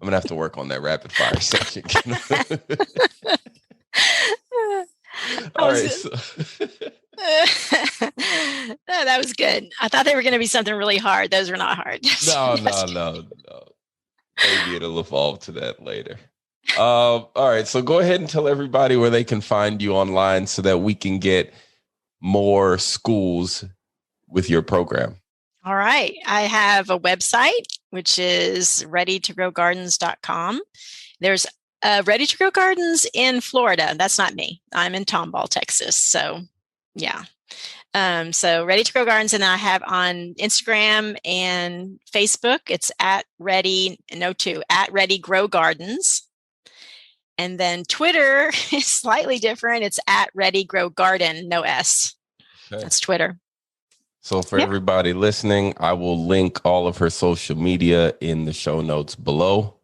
going to have to work on that rapid fire section. All right. That was good. I thought they were going to be something really hard. Those were not hard. No. Maybe it'll evolve to that later. All right. So go ahead and tell everybody where they can find you online so that we can get more schools with your program. All right. I have a website, which is readytogrowgardens.com. There's Ready to Grow Gardens in Florida. That's not me. I'm in Tomball, Texas. So, yeah. So Ready to Grow Gardens, and I have on Instagram and Facebook. It's at Ready Grow Gardens. And then Twitter is slightly different. It's at Ready Grow Garden, no S. Okay. That's Twitter. So for everybody listening, I will link all of her social media in the show notes below.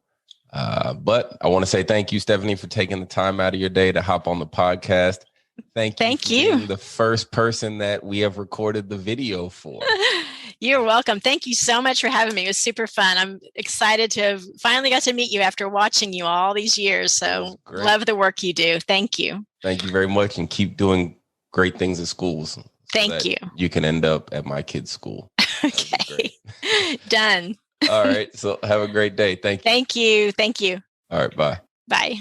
But I want to say thank you, Stephanie, for taking the time out of your day to hop on the podcast. Thank you. Being the first person that we have recorded the video for. You're welcome. Thank you so much for having me. It was super fun. I'm excited to have finally got to meet you after watching you all these years. So love the work you do. Thank you. Thank you very much. And keep doing great things at schools. Thank you. You can end up at my kid's school. Okay. Done. All right. So have a great day. Thank you. Thank you. Thank you. All right, bye. Bye.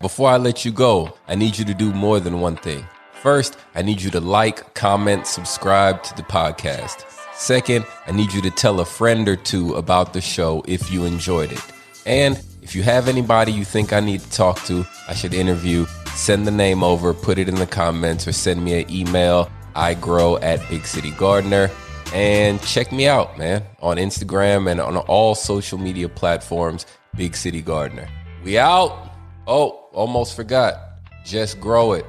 Before I let you go, I need you to do more than one thing. First, I need you to like, comment, subscribe to the podcast. Second, I need you to tell a friend or two about the show if you enjoyed it. And if you have anybody you think I need to talk to, I should interview, send the name over, put it in the comments, or send me an email, igrow@bigcitygardener. And check me out, man, on Instagram and on all social media platforms, Big City Gardener. We out. Oh, almost forgot. Just grow it.